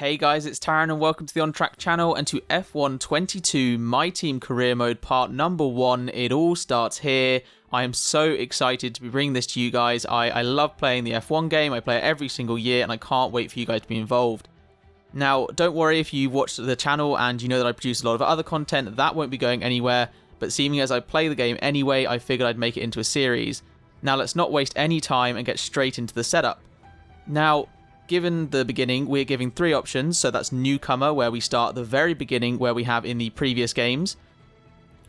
Hey guys, it's Taran and welcome to the On Track channel and to F1 22 My Team Career Mode part number 1. It all starts here. I am so excited to be bringing this to you guys. I love playing the F1 game. I play it every single year and I can't wait for you guys to be involved. Now, don't worry if you watched the channel and you know that I produce a lot of other content. That won't be going anywhere, but seeming as I play the game anyway, I figured I'd make it into a series. Now, let's not waste any time and get straight into the setup. Now, given the beginning, we're giving 3 options. So that's newcomer, where we start at the very beginning, where we have in the previous games.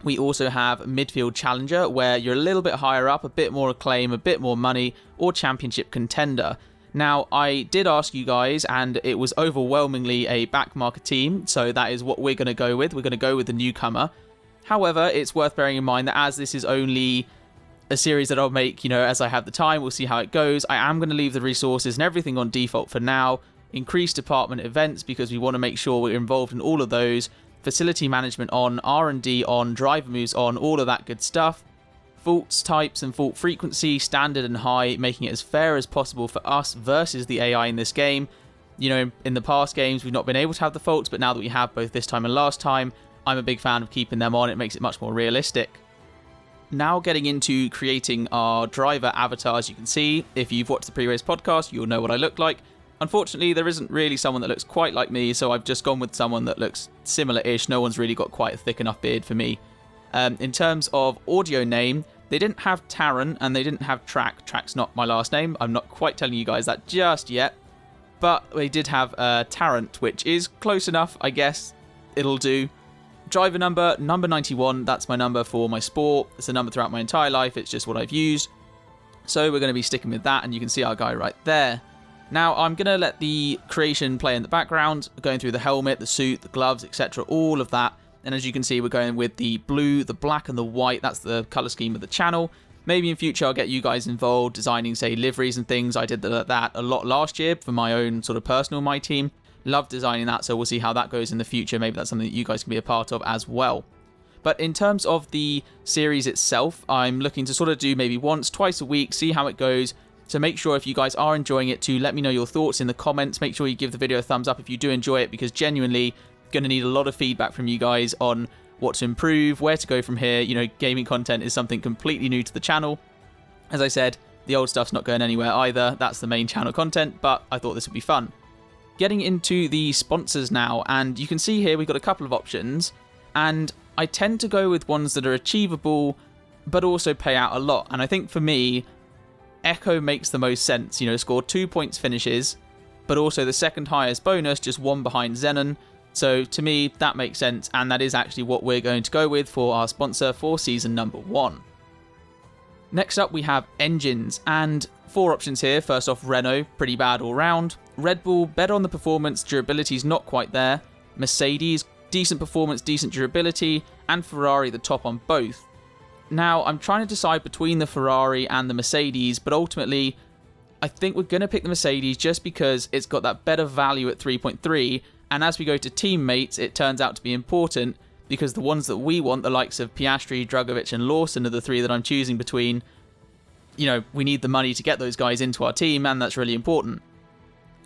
We also have midfield challenger, where you're a little bit higher up, a bit more acclaim, a bit more money, or championship contender. Now, I did ask you guys, and it was overwhelmingly a backmarker team, so that is what we're going to go with. We're going to go with the newcomer. However, it's worth bearing in mind that as this is only a series that I'll make, as I have the time, we'll see how it goes. I am going to leave the resources and everything on default for now. Increase department events because we want to make sure we're involved in all of those. Facility management on, R&D on, driver moves on, all of that good stuff. Faults types and fault frequency, standard and high, making it as fair as possible for us versus the AI in this game. In the past games, we've not been able to have the faults, but now that we have both this time and last time, I'm a big fan of keeping them on. It makes it much more realistic. Now getting into creating our driver avatar. As you can see, if you've watched the Prixrace Podcast, you'll know what I look like. Unfortunately, there isn't really someone that looks quite like me, so I've just gone with someone that looks similar-ish. No one's really got quite a thick enough beard for me. In terms of audio name, they didn't have Taran and they didn't have Track. Track's not my last name. I'm not quite telling you guys that just yet. But they did have Tarrant, which is close enough, I guess. It'll do. Driver number 91, that's my number for my sport. It's a number throughout my entire life, it's just what I've used. So we're going to be sticking with that, and you can see our guy right there. Now, I'm going to let the creation play in the background, going through the helmet, the suit, the gloves, etc., all of that. And as you can see, we're going with the blue, the black, and the white. That's the colour scheme of the channel. Maybe in future I'll get you guys involved, designing, say, liveries and things. I did that a lot last year for my own sort of personal My Team. Love designing that, so we'll see how that goes in the future. Maybe that's something that you guys can be a part of as well. But in terms of the series itself, I'm looking to sort of do maybe once, twice a week, see how it goes. So make sure if you guys are enjoying it to let me know your thoughts in the comments. Make sure you give the video a thumbs up if you do enjoy it, because genuinely going to need a lot of feedback from you guys on what to improve, where to go from here. Gaming content is something completely new to the channel. As I said, the old stuff's not going anywhere either. That's the main channel content, but I thought this would be fun. Getting into the sponsors now, and you can see here we've got a couple of options, and I tend to go with ones that are achievable but also pay out a lot. And I think for me, Echo makes the most sense. Score 2 points finishes, but also the second highest bonus, just 1 behind Xenon. So to me, that makes sense, and that is actually what we're going to go with for our sponsor for season number 1. Next up, we have engines, and 4 options here. First off, Renault, pretty bad all round. Red Bull, better on the performance, durability's not quite there. Mercedes, decent performance, decent durability. And Ferrari, the top on both. Now, I'm trying to decide between the Ferrari and the Mercedes, but ultimately, I think we're going to pick the Mercedes just because it's got that better value at 3.3. And as we go to teammates, it turns out to be important, because the ones that we want, the likes of Piastri, Drugovich, and Lawson, are the 3 that I'm choosing between. We need the money to get those guys into our team, and that's really important.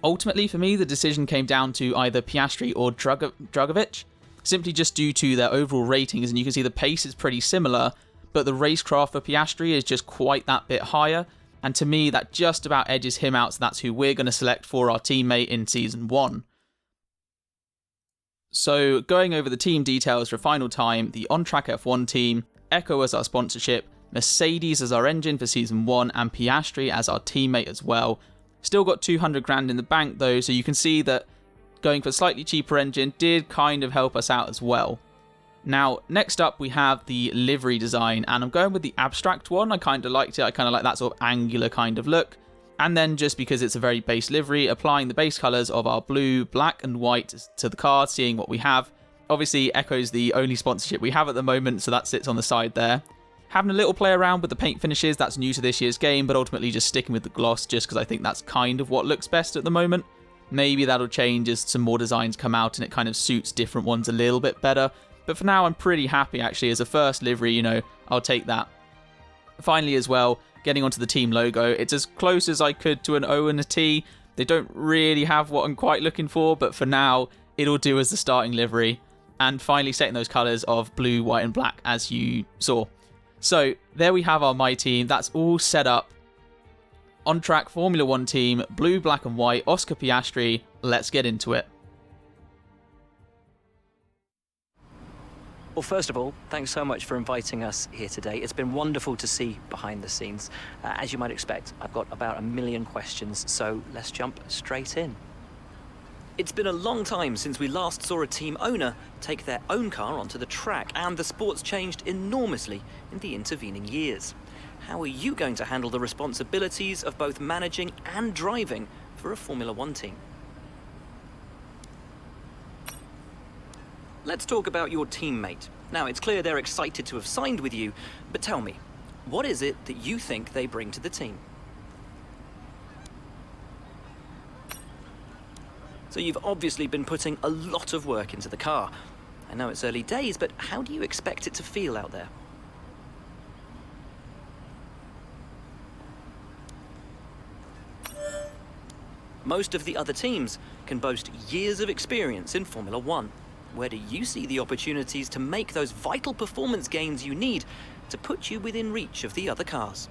Ultimately, for me, the decision came down to either Piastri or Drugovich, simply just due to their overall ratings, and you can see the pace is pretty similar, but the racecraft for Piastri is just quite that bit higher, and to me, that just about edges him out, so that's who we're going to select for our teammate in Season 1. So, going over the team details for final time, the On Track F1 team, Echo as our sponsorship, Mercedes as our engine for Season 1, and Piastri as our teammate as well. Still got 200 grand in the bank though, so you can see that going for a slightly cheaper engine did kind of help us out as well. Now, next up we have the livery design, and I'm going with the abstract one. I kind of liked it. I kind of like that sort of angular kind of look. And then just because it's a very base livery, applying the base colours of our blue, black and white to the car, seeing what we have. Obviously, Echo's the only sponsorship we have at the moment, so that sits on the side there. Having a little play around with the paint finishes, that's new to this year's game, but ultimately just sticking with the gloss just because I think that's kind of what looks best at the moment. Maybe that'll change as some more designs come out and it kind of suits different ones a little bit better. But for now, I'm pretty happy actually. As a first livery, I'll take that. Finally as well, getting onto the team logo, it's as close as I could to an O and a T. They don't really have what I'm quite looking for, but for now, it'll do as the starting livery. And finally setting those colours of blue, white and black, as you saw. So there we have our My Team. That's all set up. On track Formula 1 team, blue, black and white, Oscar Piastri. Let's get into it. Well, first of all, thanks so much for inviting us here today. It's been wonderful to see behind the scenes. As you might expect, I've got about 1 million questions, so let's jump straight in. It's been a long time since we last saw a team owner take their own car onto the track, and the sport's changed enormously in the intervening years. How are you going to handle the responsibilities of both managing and driving for a Formula 1 team? Let's talk about your teammate. Now, it's clear they're excited to have signed with you, but tell me, what is it that you think they bring to the team? So you've obviously been putting a lot of work into the car. I know it's early days, but how do you expect it to feel out there? Most of the other teams can boast years of experience in Formula 1. Where do you see the opportunities to make those vital performance gains you need to put you within reach of the other cars?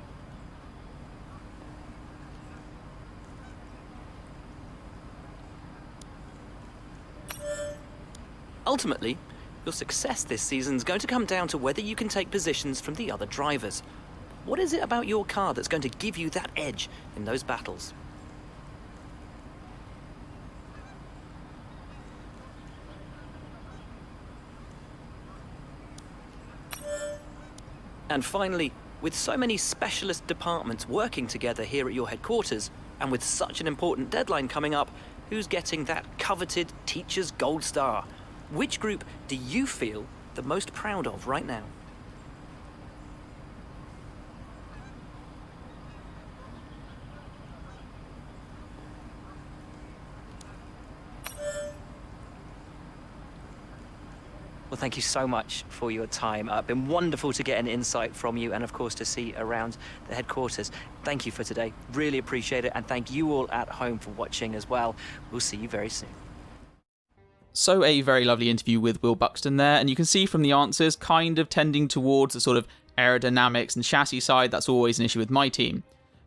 Ultimately, your success this season is going to come down to whether you can take positions from the other drivers. What is it about your car that's going to give you that edge in those battles? And finally, with so many specialist departments working together here at your headquarters, and with such an important deadline coming up, who's getting that coveted Teacher's Gold Star? Which group do you feel the most proud of right now? Well, thank you so much for your time. It's been wonderful to get an insight from you and, of course, to see around the headquarters. Thank you for today. Really appreciate it. And thank you all at home for watching as well. We'll see you very soon. So a very lovely interview with Will Buxton there. And you can see from the answers kind of tending towards the sort of aerodynamics and chassis side. That's always an issue with my team.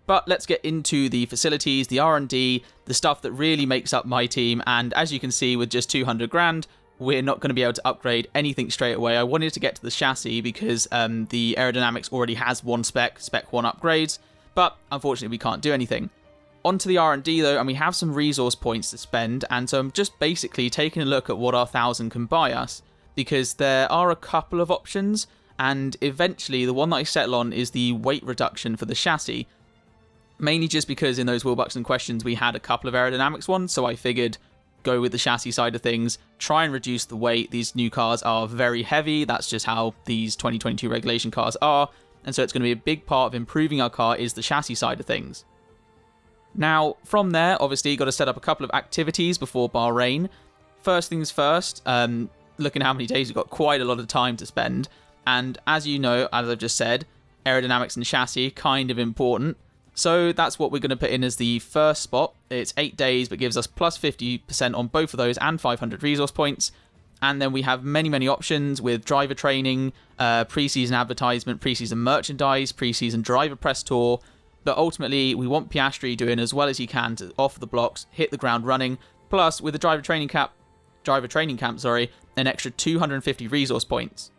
But let's get into the facilities, the R&D, the stuff that really makes up my team. And as you can see, with just 200 grand, we're not going to be able to upgrade anything straight away. I wanted to get to the chassis because the aerodynamics already has one spec 1 upgrades, but unfortunately we can't do anything. Onto the R&D though, and we have some resource points to spend, and so I'm just basically taking a look at what our 1,000 can buy us, because there are a couple of options, and eventually the one that I settle on is the weight reduction for the chassis. Mainly just because in those Will Buxton questions we had a couple of aerodynamics ones, so I figured go with the chassis side of things, try and reduce the weight. These new cars are very heavy. That's just how these 2022 regulation cars are. And so it's going to be a big part of improving our car is the chassis side of things. Now, from there, obviously, you've got to set up a couple of activities before Bahrain. First things first, looking at how many days, we've got quite a lot of time to spend. And as you know, as I've just said, aerodynamics and chassis, kind of important. So that's what we're going to put in as the first spot. It's 8 days, but gives us plus 50% on both of those and 500 resource points. And then we have many, many options with driver training, pre-season advertisement, pre-season merchandise, pre-season driver press tour. But ultimately, we want Piastri doing as well as he can to off the blocks, hit the ground running. Plus, with the driver training camp, an extra 250 resource points.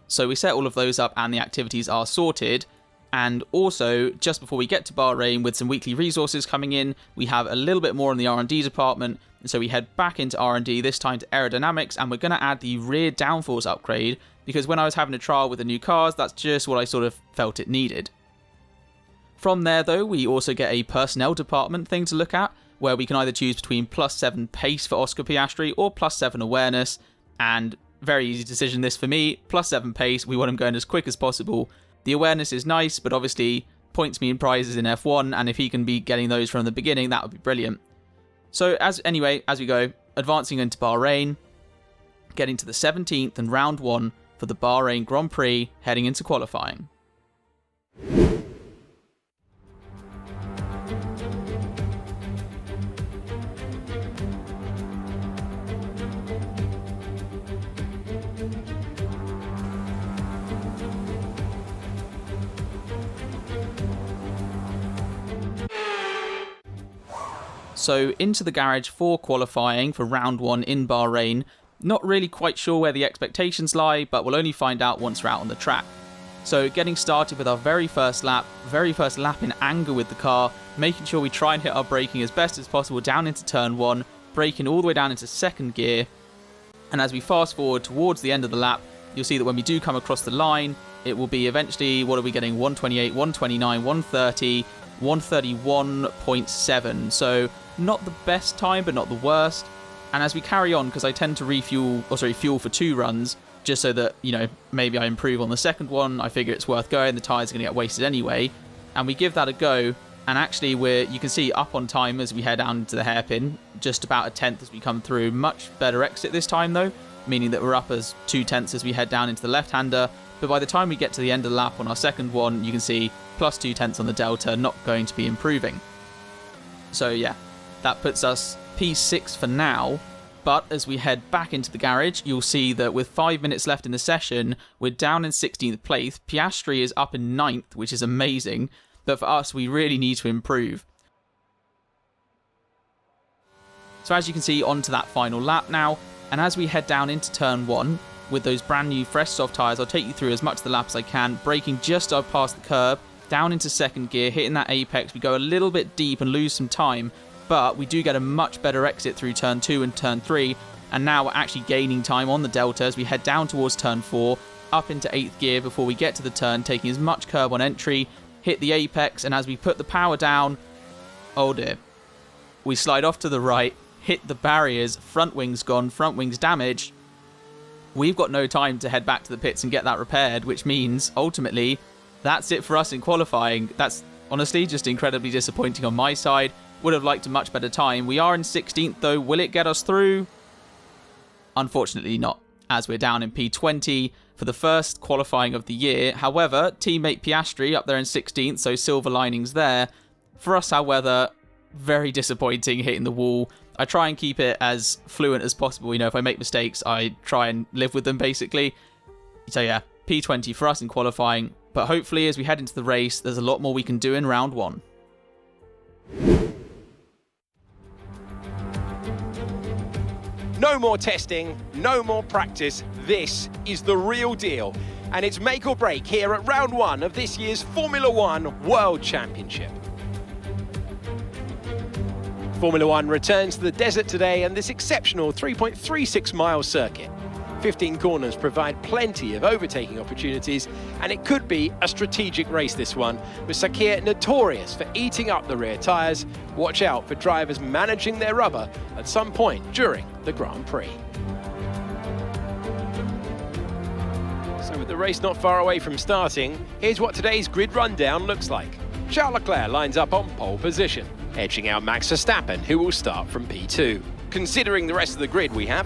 So we set all of those up and the activities are sorted. And also, just before we get to Bahrain, with some weekly resources coming in, we have a little bit more in the R&D department. And so we head back into R&D, this time to aerodynamics, and we're going to add the rear downforce upgrade, because when I was having a trial with the new cars, that's just what I sort of felt it needed. From there, though, we also get a personnel department thing to look at, where we can either choose between +7 pace for Oscar Piastri or +7 awareness. And very easy decision this for me, +7 pace, we want him going as quick as possible. The awareness is nice, but obviously points me in prizes in F1, and if he can be getting those from the beginning, that would be brilliant. So as we go, advancing into Bahrain, getting to the 17th and round 1 for the Bahrain Grand Prix, heading into qualifying. So into the garage for qualifying for round 1 in Bahrain. Not really quite sure where the expectations lie, but we'll only find out once we're out on the track. So getting started with our very first lap in anger with the car, making sure we try and hit our braking as best as possible down into turn 1, braking all the way down into second gear. And as we fast forward towards the end of the lap, you'll see that when we do come across the line, it will be eventually, what are we getting, 128, 129, 130, 131.7. So not the best time, but not the worst. And as we carry on, because I tend to fuel for 2 runs, just so that, maybe I improve on the second one, I figure it's worth going, the tyres are going to get wasted anyway. And we give that a go, and actually you can see up on time as we head down into the hairpin, just about a tenth as we come through. Much better exit this time though, meaning that we're up as 2/10 as we head down into the left-hander. But by the time we get to the end of the lap on our second one, you can see plus 2/10 on the delta, not going to be improving. So yeah, that puts us P6 for now. But as we head back into the garage, you'll see that with 5 minutes left in the session, we're down in 16th place. Piastri is up in 9th, which is amazing. But for us, we really need to improve. So as you can see, onto that final lap now. And as we head down into turn 1, with those brand new fresh soft tyres, I'll take you through as much of the lap as I can, braking just up past the curb, down into second gear, hitting that apex. We go a little bit deep and lose some time. But we do get a much better exit through turn 2 and turn 3, and now we're actually gaining time on the delta as we head down towards turn 4, up into 8th gear before we get to the turn, taking as much curb on entry, hit the apex, and as we put the power down, oh dear, we slide off to the right, hit the barriers, front wings gone, front wings damaged. We've got no time to head back to the pits and get that repaired, which means, ultimately, that's it for us in qualifying. That's honestly just incredibly disappointing on my side. Would have liked a much better time. We are in 16th though. Will it get us through? Unfortunately not, as we're down in P20 for the first qualifying of the year. However, teammate Piastri up there in 16th, so silver linings there. For us, however, very disappointing hitting the wall. I try and keep it as fluent as possible. If I make mistakes, I try and live with them basically. So yeah, P20 for us in qualifying. But hopefully as we head into the race, there's a lot more we can do in round 1. No more testing, no more practice. This is the real deal. And it's make or break here at round 1 of this year's Formula 1 World Championship. Formula 1 returns to the desert today and this exceptional 3.36 mile circuit. 15 corners provide plenty of overtaking opportunities, and it could be a strategic race this one, with Sakir notorious for eating up the rear tyres. Watch out for drivers managing their rubber at some point during the Grand Prix. So with the race not far away from starting, here's what today's grid rundown looks like. Charles Leclerc lines up on pole position, edging out Max Verstappen, who will start from P2. Considering the rest of the grid, we have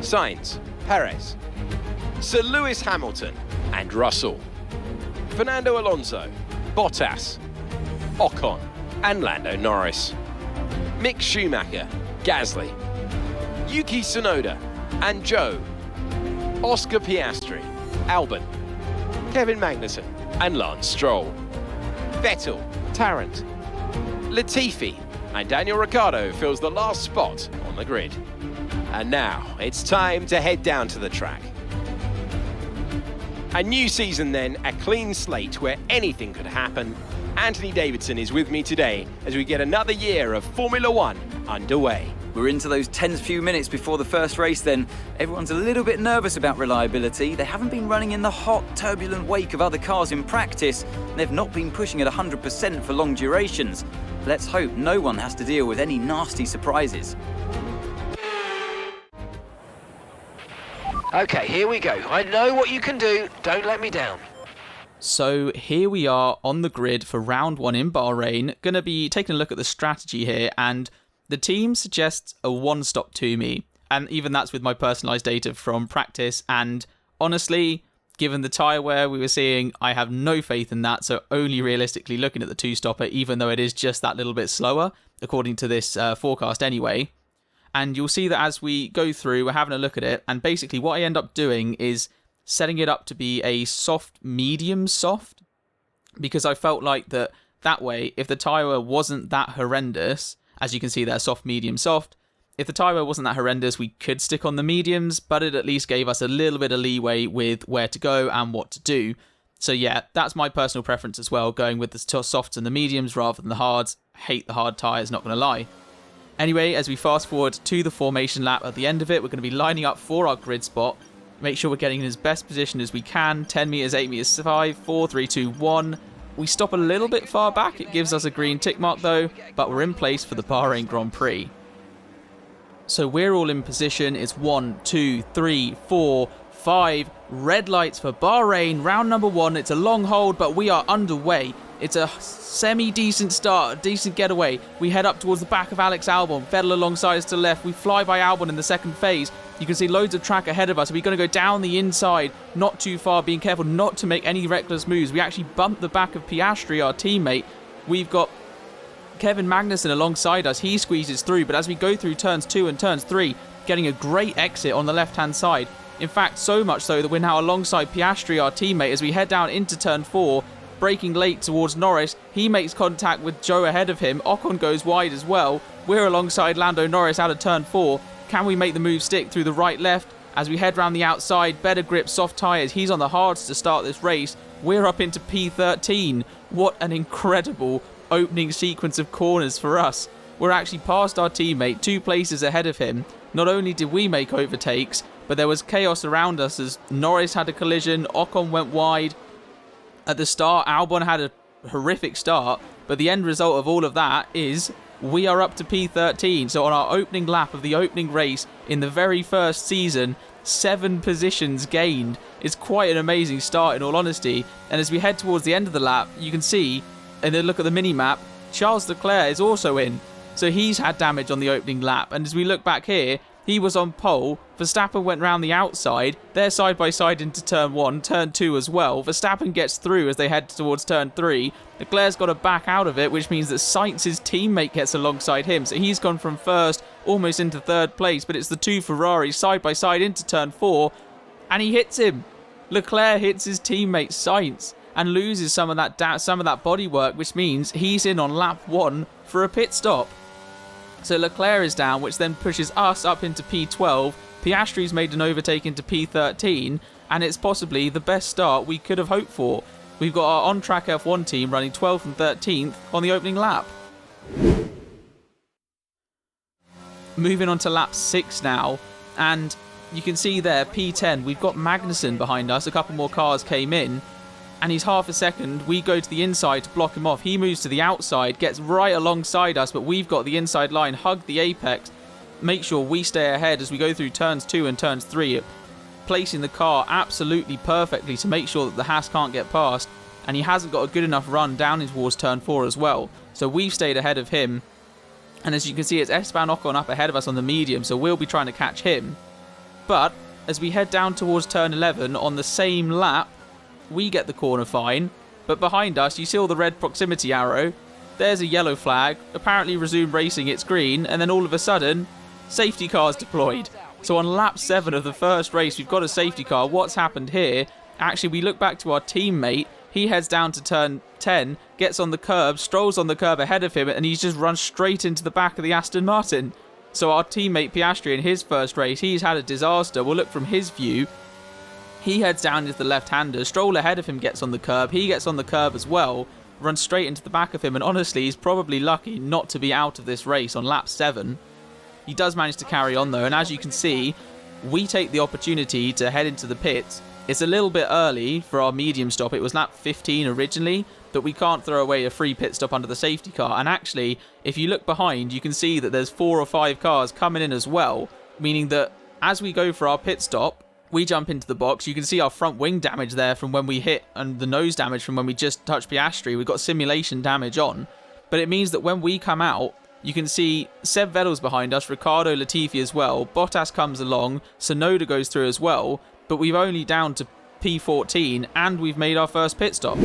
Sainz, Perez, Sir Lewis Hamilton and Russell, Fernando Alonso, Bottas, Ocon and Lando Norris, Mick Schumacher, Gasly, Yuki Tsunoda and Zhou, Oscar Piastri, Albon, Kevin Magnussen and Lance Stroll, Vettel, Tarrant, Latifi and Daniel Ricciardo fills the last spot on the grid. And now it's time to head down to the track. A new season then, a clean slate where anything could happen. Anthony Davidson is with me today as we get another year of Formula 1 underway. We're into those tense few minutes before the first race then. Everyone's a little bit nervous about reliability. They haven't been running in the hot, turbulent wake of other cars in practice. They've not been pushing at 100% for long durations. Let's hope no one has to deal with any nasty surprises. Okay, here we go. I know what you can do. Don't let me down. So here we are on the grid for round 1 in Bahrain. Going to be taking a look at the strategy here, and the team suggests a one-stop to me. And even that's with my personalised data from practice. And honestly, given the tyre wear we were seeing, I have no faith in that. So only realistically looking at the two-stopper, even though it is just that little bit slower, according to this forecast anyway. And you'll see that as we go through, we're having a look at it. And basically what I end up doing is setting it up to be a soft, medium soft. Because I felt like that way, if the tyre wasn't that horrendous, As you can see there, soft, medium, soft. If the tyre wasn't that horrendous, we could stick on the mediums, but it at least gave us a little bit of leeway with where to go and what to do. So yeah, that's my personal preference as well, going with the softs and the mediums rather than the hards. Hate the hard tyres, not going to lie. Anyway, as we fast forward to the formation lap at the end of it, we're going to be lining up for our grid spot. Make sure we're getting in as best position as we can. 10 metres, 8 metres, 5, 4, 3, 2, 1. We stop a little bit far back. It gives us a green tick mark though, but we're in place for the Bahrain Grand Prix. So we're all in position. It's 1, 2, 3, 4, 5 red lights for Bahrain. Round number 1. It's a long hold, but we are underway. It's a semi-decent start, a decent getaway. We head up towards the back of Alex Albon. Vettel alongside us to the left. We fly by Albon in the second phase. You can see loads of track ahead of us. We're going to go down the inside, not too far, being careful not to make any reckless moves. We actually bump the back of Piastri, our teammate. We've got Kevin Magnussen alongside us. He squeezes through, but as we go through turns 2 and turns 3, getting a great exit on the left-hand side. In fact, so much so that we're now alongside Piastri, our teammate, as we head down into turn 4, braking late towards Norris. He makes contact with Joe ahead of him. Ocon goes wide as well. We're alongside Lando Norris out of turn 4. Can we make the move stick through the right-left? As we head round the outside, better grip, soft tyres. He's on the hards to start this race. We're up into P13. What an incredible opening sequence of corners for us. We're actually past our teammate, 2 places ahead of him. Not only did we make overtakes, but there was chaos around us as Norris had a collision, Ocon went wide. At the start, Albon had a horrific start, but the end result of all of that is we are up to P13. So on our opening lap of the opening race in the very first season, 7 positions gained. It's quite an amazing start in all honesty. And as we head towards the end of the lap, you can see, and then look at the mini-map, Charles Leclerc is also in. So he's had damage on the opening lap. And as we look back here, he was on pole. Verstappen went round the outside. They're side by side into turn 1, turn 2 as well. Verstappen gets through as they head towards turn 3. Leclerc's got to back out of it, which means that Sainz's teammate gets alongside him. So he's gone from first almost into third place, but it's the 2 Ferraris side by side into turn 4, and he hits him. Leclerc hits his teammate Sainz and loses some of that bodywork, which means he's in on lap 1 for a pit stop. So Leclerc is down, which then pushes us up into P12. Piastri's made an overtake into P13, and it's possibly the best start we could have hoped for. We've got our on-track F1 team running 12th and 13th on the opening lap. Moving on to lap 6 now, and you can see there, P10, we've got Magnussen behind us. A couple more cars came in, and he's half a second. We go to the inside to block him off. He moves to the outside, gets right alongside us, but we've got the inside line, hug the apex, make sure we stay ahead as we go through turns 2 and turns 3, placing the car absolutely perfectly to make sure that the Haas can't get past, and he hasn't got a good enough run down towards turn 4 as well. So we've stayed ahead of him, and as you can see, it's Esteban Ocon up ahead of us on the medium, so we'll be trying to catch him. But as we head down towards turn 11 on the same lap, we get the corner fine, but behind us, you see all the red proximity arrow. There's a yellow flag. Apparently resume racing, it's green, and then all of a sudden, safety cars deployed. So on lap 7 of the first race, we've got a safety car. What's happened here? Actually, we look back to our teammate. He heads down to turn 10, gets on the curb, strolls on the curb ahead of him, and he's just run straight into the back of the Aston Martin. So our teammate Piastri in his first race, he's had a disaster. We'll look from his view. He heads down into the left-hander. Stroll ahead of him gets on the curb. He gets on the curb as well, runs straight into the back of him, and honestly, he's probably lucky not to be out of this race on lap 7. He does manage to carry on though, and as you can see, we take the opportunity to head into the pits. It's a little bit early for our medium stop. It was lap 15 originally, but we can't throw away a free pit stop under the safety car. And actually, if you look behind, you can see that there's 4 or 5 cars coming in as well, meaning that as we go for our pit stop, we jump into the box. You can see our front wing damage there from when we hit, and the nose damage from when we just touched Piastri. We've got simulation damage on, but it means that when we come out, you can see Seb Vettel's behind us, Ricciardo, Latifi as well. Bottas comes along, Tsunoda goes through as well, but we've only down to P14 and we've made our first pit stop.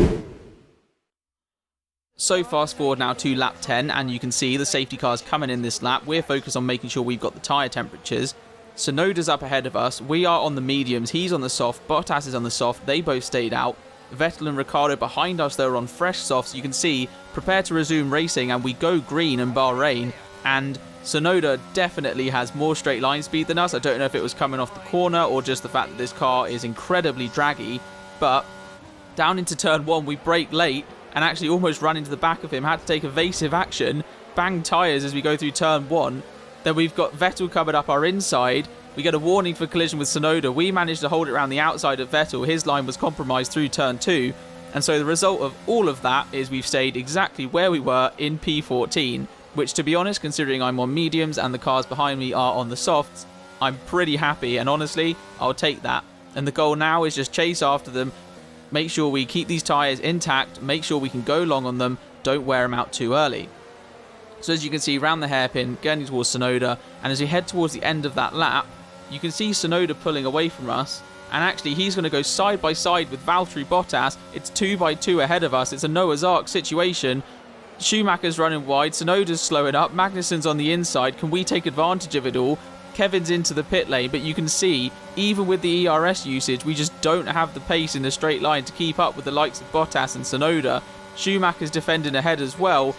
So fast forward now to lap 10, and you can see the safety cars coming in this lap. We're focused on making sure we've got the tyre temperatures. Tsunoda's up ahead of us. We are on the mediums. He's on the soft. Bottas is on the soft. They both stayed out. Vettel and Ricciardo behind us, they're on fresh softs. You can see, prepare to resume racing, and we go green in Bahrain. And Tsunoda definitely has more straight line speed than us. I don't know if it was coming off the corner or just the fact that this car is incredibly draggy. But down into turn 1, we brake late and actually almost run into the back of him. Had to take evasive action, bang tyres as we go through turn 1. Then we've got Vettel coming up our inside. We get a warning for collision with Tsunoda. We managed to hold it around the outside of Vettel. His line was compromised through turn 2. And so the result of all of that is we've stayed exactly where we were in P14, which, to be honest, considering I'm on mediums and the cars behind me are on the softs, I'm pretty happy, and honestly, I'll take that. And the goal now is just chase after them, make sure we keep these tyres intact, make sure we can go long on them, don't wear them out too early. So as you can see, round the hairpin, getting towards Tsunoda, and as we head towards the end of that lap, you can see Tsunoda pulling away from us, and actually he's going to go side by side with Valtteri Bottas. It's 2 by 2 ahead of us. It's a Noah's Ark situation. Schumacher's running wide, Tsunoda's slowing up, Magnussen's on the inside. Can we take advantage of it all? Kevin's into the pit lane, but you can see, even with the ERS usage, we just don't have the pace in a straight line to keep up with the likes of Bottas and Tsunoda. Schumacher's defending ahead as well.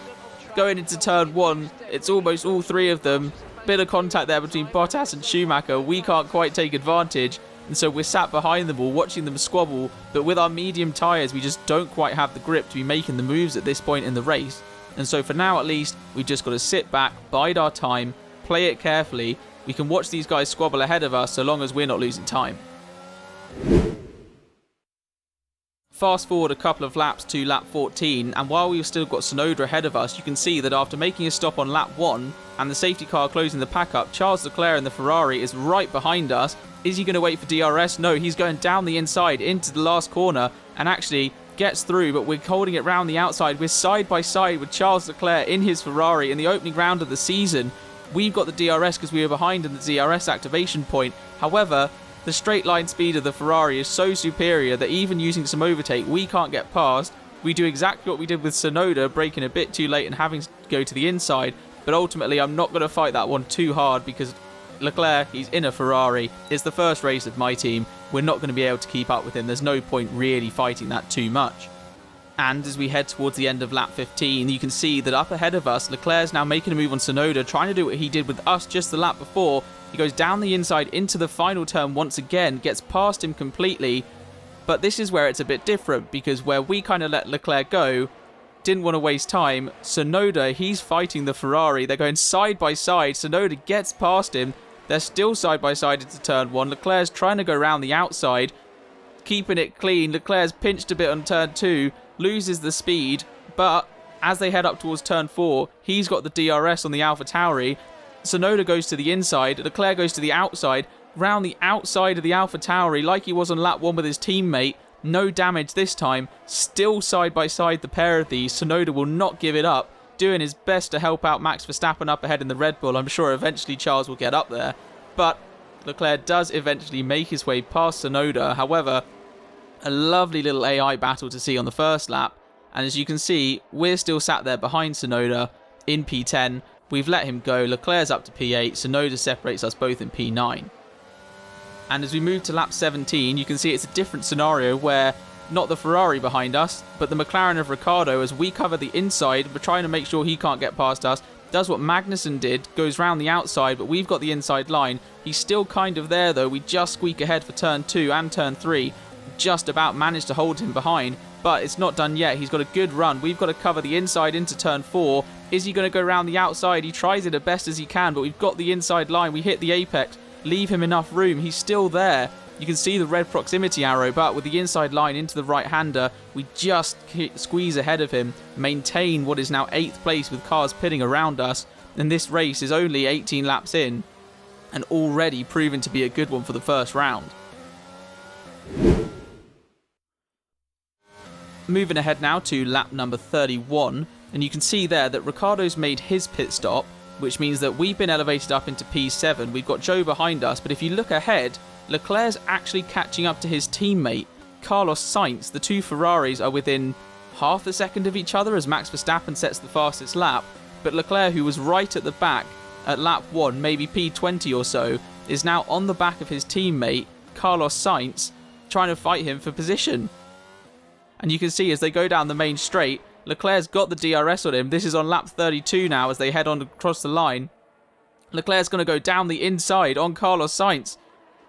Going into turn 1, it's almost all 3 of them. Bit of contact there between Bottas and Schumacher. We can't quite take advantage, and so we're sat behind them all watching them squabble, but with our medium tyres we just don't quite have the grip to be making the moves at this point in the race. And so for now at least, we've just got to sit back, bide our time, play it carefully. We can watch these guys squabble ahead of us so long as we're not losing time. Fast forward a couple of laps to lap 14, and while we've still got Tsunoda ahead of us, you can see that after making a stop on lap 1 and the safety car closing the pack up, Charles Leclerc in the Ferrari is right behind us. Is he going to wait for DRS? No, he's going down the inside into the last corner and actually gets through, but we're holding it round the outside. We're side by side with Charles Leclerc in his Ferrari in the opening round of the season. We've got the DRS because we were behind in the DRS activation point. However, the straight line speed of the Ferrari is so superior that even using some overtake, we can't get past. We do exactly what we did with Tsunoda, braking a bit too late and having to go to the inside. But ultimately, I'm not going to fight that one too hard because Leclerc, he's in a Ferrari. It's the first race of my team. We're not going to be able to keep up with him. There's no point really fighting that too much. And as we head towards the end of lap 15, you can see that up ahead of us, Leclerc's now making a move on Tsunoda, trying to do what he did with us just the lap before. He goes down the inside into the final turn once again, gets past him completely. But this is where it's a bit different, because where we kind of let Leclerc go, didn't want to waste time, Tsunoda, he's fighting the Ferrari. They're going side by side. Tsunoda gets past him. They're still side by side into turn 1. Leclerc's trying to go around the outside, keeping it clean. Leclerc's pinched a bit on turn 2, loses the speed, but as they head up towards turn 4, he's got the DRS on the AlphaTauri. Tsunoda goes to the inside, Leclerc goes to the outside, round the outside of the AlphaTauri like he was on lap 1 with his teammate. No damage this time, still side by side the pair of these. Tsunoda will not give it up, doing his best to help out Max Verstappen up ahead in the Red Bull. I'm sure eventually Charles will get up there, but Leclerc does eventually make his way past Tsunoda. However, a lovely little AI battle to see on the first lap, and as you can see, we're still sat there behind Tsunoda in P10. We've let him go. Leclerc's up to P8. Tsunoda separates us both in P9. And as we move to lap 17, you can see it's a different scenario where not the Ferrari behind us, but the McLaren of Ricciardo, as we cover the inside, we're trying to make sure he can't get past us, does what Magnussen did, goes round the outside, but we've got the inside line. He's still kind of there though. We just squeak ahead for turn 2 and turn 3. Just about managed to hold him behind, but it's not done yet. He's got a good run. We've got to cover the inside into turn 4. Is he going to go around the outside? He tries it as best as he can, but we've got the inside line. We hit the apex, leave him enough room. He's still there. You can see the red proximity arrow, but with the inside line into the right-hander, we just squeeze ahead of him, maintain what is now 8th place with cars pitting around us, and this race is only 18 laps in, and already proven to be a good one for the first round. Moving ahead now to lap number 31, and you can see there that Ricciardo's made his pit stop, which means that we've been elevated up into P7. We've got Joe behind us, but if you look ahead, Leclerc's actually catching up to his teammate, Carlos Sainz. The two Ferraris are within half a second of each other as Max Verstappen sets the fastest lap, but Leclerc, who was right at the back at lap 1, maybe P20 or so, is now on the back of his teammate, Carlos Sainz, trying to fight him for position. And you can see as they go down the main straight, Leclerc's got the DRS on him. This is on lap 32 now as they head on across the line. Leclerc's going to go down the inside on Carlos Sainz.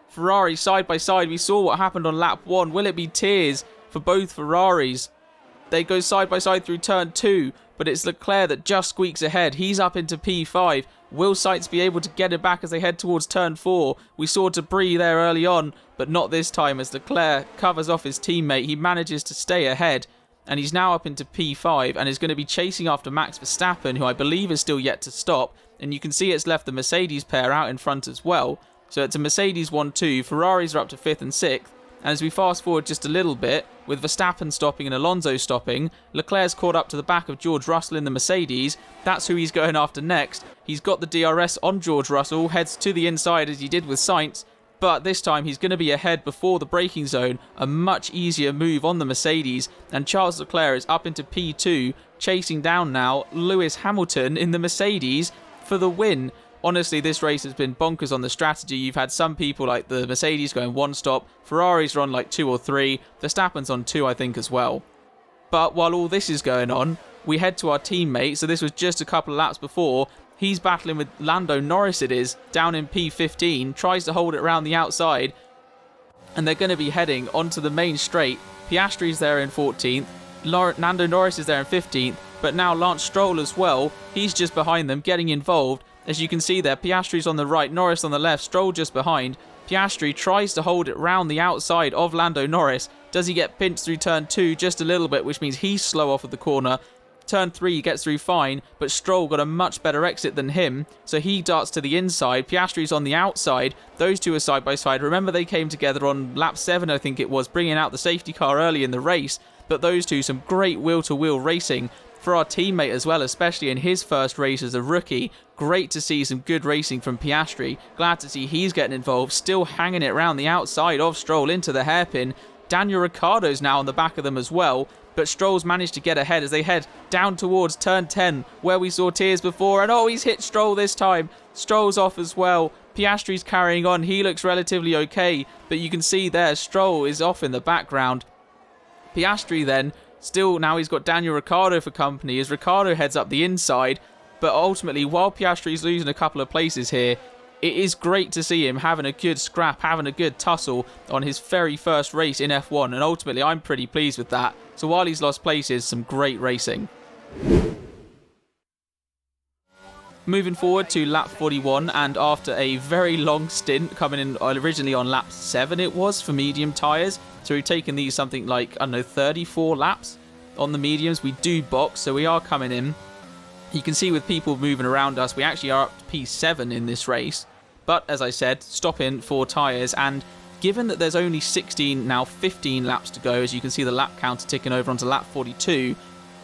Ferrari side by side. We saw what happened on lap 1. Will it be tears for both Ferraris? They go side by side through turn 2, but it's Leclerc that just squeaks ahead. He's up into P5. Will Sainz be able to get it back as they head towards turn 4? We saw debris there early on, but not this time as Leclerc covers off his teammate. He manages to stay ahead, and he's now up into P5 and is going to be chasing after Max Verstappen, who I believe is still yet to stop. And you can see it's left the Mercedes pair out in front as well. So it's a Mercedes 1-2. Ferraris are up to 5th and 6th. And as we fast forward just a little bit, with Verstappen stopping and Alonso stopping, Leclerc's caught up to the back of George Russell in the Mercedes. That's who he's going after next. He's got the DRS on George Russell, heads to the inside as he did with Sainz, but this time he's going to be ahead before the braking zone. A much easier move on the Mercedes, and Charles Leclerc is up into P2, chasing down now Lewis Hamilton in the Mercedes for the win. Honestly, this race has been bonkers on the strategy. You've had some people like the Mercedes going 1 stop. Ferraris are on like 2 or 3. Verstappen's on 2, I think, as well. But while all this is going on, we head to our teammate. So this was just a couple of laps before. He's battling with Lando Norris, it is, down in P15. Tries to hold it around the outside. And they're going to be heading onto the main straight. Piastri's there in 14th. Lando Norris is there in 15th. But now Lance Stroll as well. He's just behind them, getting involved. As you can see there, Piastri's on the right, Norris on the left, Stroll just behind. Piastri tries to hold it round the outside of Lando Norris. Does he get pinched through turn 2 just a little bit, which means he's slow off of the corner. Turn 3 he gets through fine, but Stroll got a much better exit than him, so he darts to the inside. Piastri's on the outside. Those two are side by side. Remember, they came together on lap 7, I think it was, bringing out the safety car early in the race. But those two, some great wheel-to-wheel racing for our teammate as well, especially in his first race as a rookie. Great to see some good racing from Piastri. Glad to see he's getting involved, still hanging it around the outside of Stroll into the hairpin. Daniel Ricciardo's now on the back of them as well, but Stroll's managed to get ahead as they head down towards turn 10, where we saw tears before, and oh, he's hit Stroll this time. Stroll's off as well. Piastri's carrying on. He looks relatively okay, but you can see there, Stroll is off in the background. Piastri then, still now he's got Daniel Ricciardo for company as Ricciardo heads up the inside, but ultimately, while Piastri's losing a couple of places here, it is great to see him having a good scrap, having a good tussle on his very first race in F1, and ultimately I'm pretty pleased with that. So while he's lost places, some great racing. Moving forward to lap 41, and after a very long stint, coming in originally on lap 7 it was for medium tyres, so we've taken these something like, I don't know, 34 laps on the mediums. We do box, so we are coming in. You can see with people moving around us, we actually are up to P7 in this race. But as I said, stop in 4 tyres, and given that there's only 16, now 15 laps to go, as you can see the lap counter ticking over onto lap 42,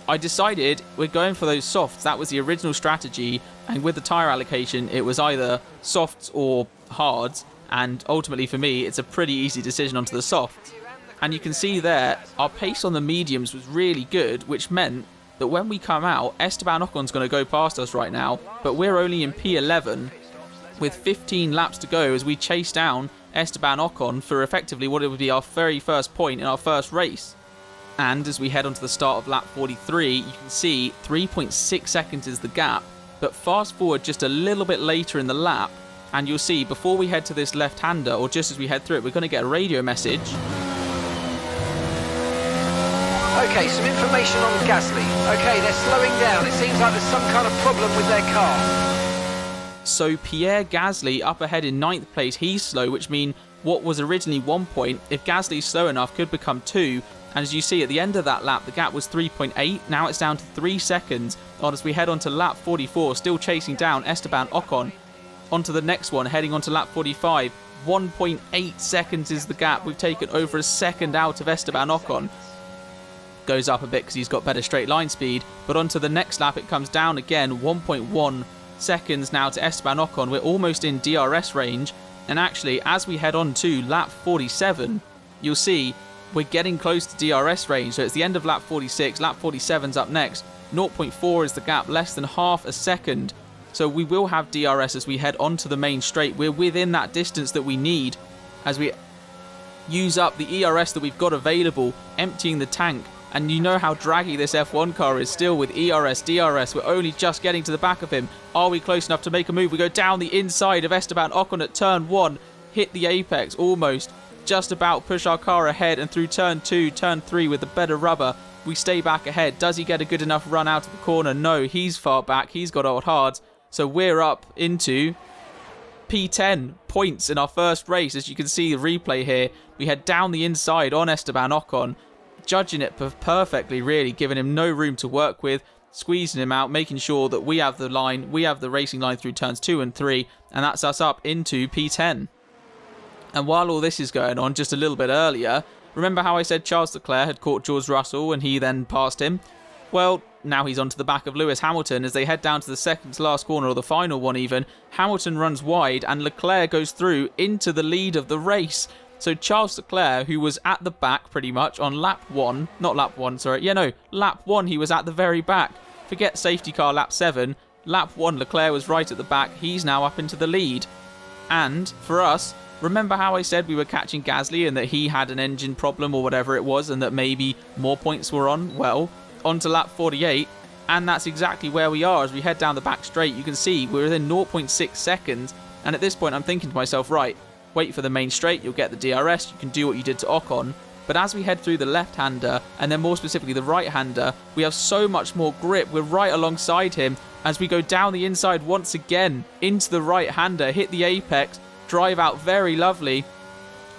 I decided we're going for those softs. That was the original strategy, and with the tyre allocation, it was either softs or hards, and ultimately for me, it's a pretty easy decision onto the softs. And you can see there, our pace on the mediums was really good, which meant that when we come out, Esteban Ocon's going to go past us right now, but we're only in P11 with 15 laps to go as we chase down Esteban Ocon for effectively what it would be our very first point in our first race. And as we head onto the start of lap 43, you can see 3.6 seconds is the gap, but fast forward just a little bit later in the lap, and you'll see before we head to this left-hander, or just as we head through it, we're going to get a radio message. Okay, some information on Gasly. Okay, they're slowing down. It seems like there's some kind of problem with their car. So Pierre Gasly up ahead in 9th place. He's slow, which means what was originally 1 point, if Gasly's slow enough, could become 2. And as you see at the end of that lap, the gap was 3.8. Now it's down to 3 seconds. On as we head on to lap 44, still chasing down Esteban Ocon. Onto the next one, heading on to lap 45. 1.8 seconds is the gap. We've taken over a second out of Esteban Ocon. Goes up a bit because he's got better straight line speed, but onto the next lap it comes down again. 1.1 seconds now to Esteban Ocon. We're almost in DRS range, and actually as we head on to lap 47, you'll see we're getting close to DRS range. So it's the end of lap 46, lap 47's up next. 0.4 is the gap, less than half a second. So we will have DRS as we head onto the main straight. We're within that distance that we need as we use up the ERS that we've got available, emptying the tank And you know how draggy this F1 car is still with ERS, DRS. We're only just getting to the back of him. Are we close enough to make a move? We go down the inside of Esteban Ocon at turn 1. Hit the apex almost. Just about push our car ahead. And through turn 2, turn 3 with the better rubber, we stay back ahead. Does he get a good enough run out of the corner? No, he's far back. He's got old hards. So we're up into P10 points in our first race. As you can see the replay here, we head down the inside on Esteban Ocon. Judging it perfectly, really, giving him no room to work with, squeezing him out, making sure that we have the line, we have the racing line through turns 2 and 3, and that's us up into P10. And while all this is going on, just a little bit earlier, remember how I said Charles Leclerc had caught George Russell and he then passed him? Well, now he's onto the back of Lewis Hamilton as they head down to the second to last corner, or the final one even. Hamilton runs wide and Leclerc goes through into the lead of the race. So Charles Leclerc, who was at the back pretty much on lap 1, lap 1 he was at the very back. Forget safety car lap 7, lap 1 Leclerc was right at the back, he's now up into the lead. And for us, remember how I said we were catching Gasly and that he had an engine problem or whatever it was and that maybe more points were on? Well, on to lap 48, and that's exactly where we are. As we head down the back straight, you can see we're within 0.6 seconds, and at this point I'm thinking to myself, right, wait for the main straight, you'll get the DRS, you can do what you did to Ocon. But as we head through the left-hander, and then more specifically the right-hander, we have so much more grip. We're right alongside him as we go down the inside once again into the right-hander, hit the apex, drive out very lovely.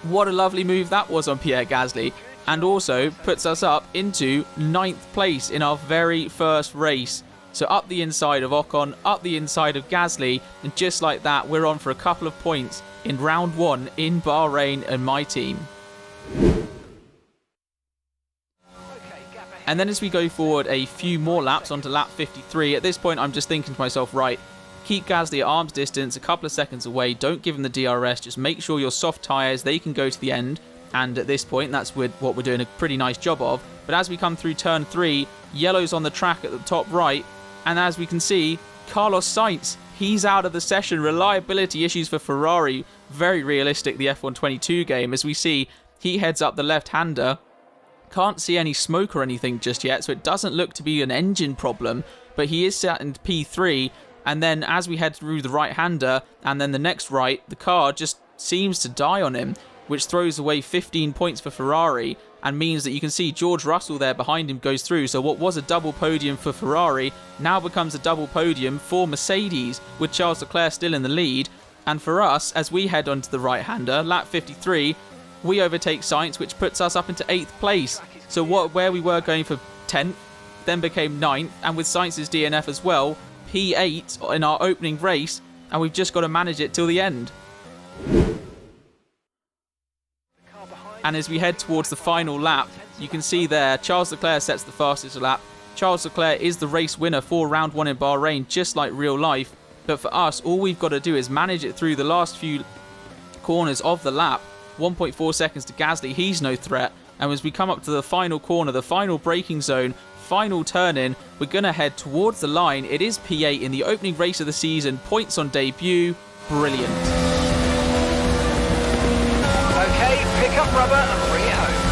What a lovely move that was on Pierre Gasly. And also puts us up into 9th place in our very first race. So up the inside of Ocon, up the inside of Gasly, and just like that, we're on for a couple of points in round 1 in Bahrain and my team. And then as we go forward a few more laps onto lap 53, at this point I'm just thinking to myself, right, keep Gasly at arm's distance, a couple of seconds away, don't give him the DRS, just make sure your soft tyres, they can go to the end. And at this point, that's what we're doing a pretty nice job of. But as we come through turn 3, yellow's on the track at the top right. And as we can see, Carlos Sainz, he's out of the session. Reliability issues for Ferrari. Very realistic, the F1 22 game. As we see, he heads up the left-hander. Can't see any smoke or anything just yet, so it doesn't look to be an engine problem. But he is sat in P3. And then as we head through the right-hander, and then the next right, the car just seems to die on him, which throws away 15 points for Ferrari and means that you can see George Russell there behind him goes through. So what was a double podium for Ferrari now becomes a double podium for Mercedes, with Charles Leclerc still in the lead. And for us, as we head onto the right-hander, lap 53, we overtake Sainz, which puts us up into 8th place. So where we were going for 10th, then became 9th, and with Sainz's DNF as well, P8 in our opening race, and we've just got to manage it till the end. And as we head towards the final lap, you can see there, Charles Leclerc sets the fastest lap. Charles Leclerc is the race winner for round 1 in Bahrain, just like real life. But for us, all we've got to do is manage it through the last few corners of the lap. 1.4 seconds to Gasly, he's no threat. And as we come up to the final corner, the final braking zone, final turn in, we're going to head towards the line. It is P8 in the opening race of the season, points on debut. Brilliant. Okay, pick up rubber and bring it home.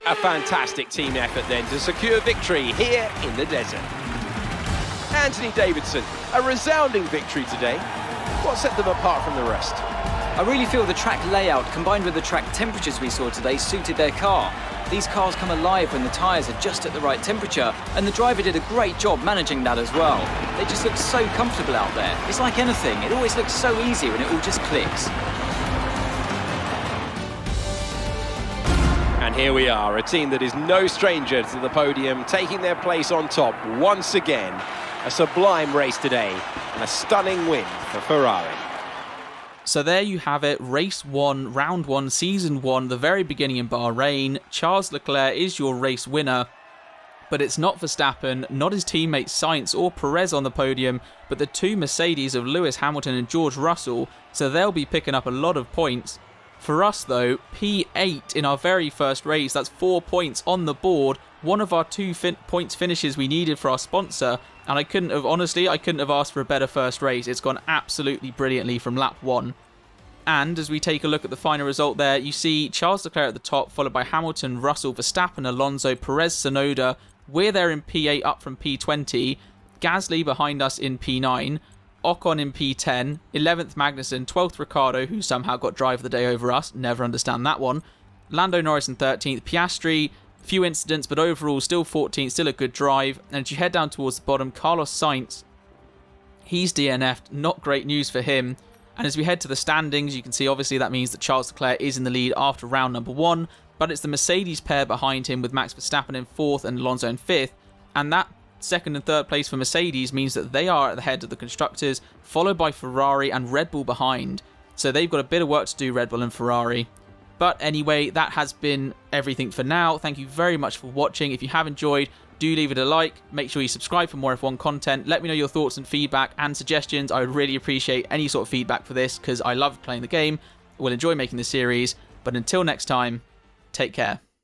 A fantastic team effort then to secure victory here in the desert. Anthony Davidson, a resounding victory today. What set them apart from the rest? I really feel the track layout combined with the track temperatures we saw today suited their car. These cars come alive when the tyres are just at the right temperature, and the driver did a great job managing that as well. They just look so comfortable out there. It's like anything, it always looks so easy when it all just clicks. And here we are, a team that is no stranger to the podium, taking their place on top once again. A sublime race today, and a stunning win for Ferrari. So there you have it, race 1, round 1, season 1, the very beginning in Bahrain. Charles Leclerc is your race winner, but it's not Verstappen, not his teammates Sainz or Perez on the podium, but the two Mercedes of Lewis Hamilton and George Russell, so they'll be picking up a lot of points. For us though, P8 in our very first race, that's 4 points on the board, one of our 2 points finishes we needed for our sponsor, and I couldn't have asked for a better first race. It's gone absolutely brilliantly from lap 1. And as we take a look at the final result there, you see Charles Leclerc at the top, followed by Hamilton, Russell, Verstappen, Alonso, Perez, Tsunoda. We're there in P8 up from P20. Gasly behind us in P9. Ocon in P10. 11th Magnussen. 12th Ricciardo, who somehow got drive of the day over us. Never understand that one. Lando Norris in 13th. Piastri, few incidents, but overall still 14th. Still a good drive. And as you head down towards the bottom, Carlos Sainz, he's DNF'd. Not great news for him. And as we head to the standings, you can see obviously that means that Charles Leclerc is in the lead after round number 1, but it's the Mercedes pair behind him with Max Verstappen in 4th and Alonso in 5th, and that 2nd and 3rd place for Mercedes means that they are at the head of the constructors, followed by Ferrari and Red Bull behind. So they've got a bit of work to do, Red Bull and Ferrari. But anyway, that has been everything for now. Thank you very much for watching. If you have enjoyed, do leave it a like. Make sure you subscribe for more F1 content. Let me know your thoughts and feedback and suggestions. I would really appreciate any sort of feedback for this because I love playing the game. We'll enjoy making the series. But until next time, take care.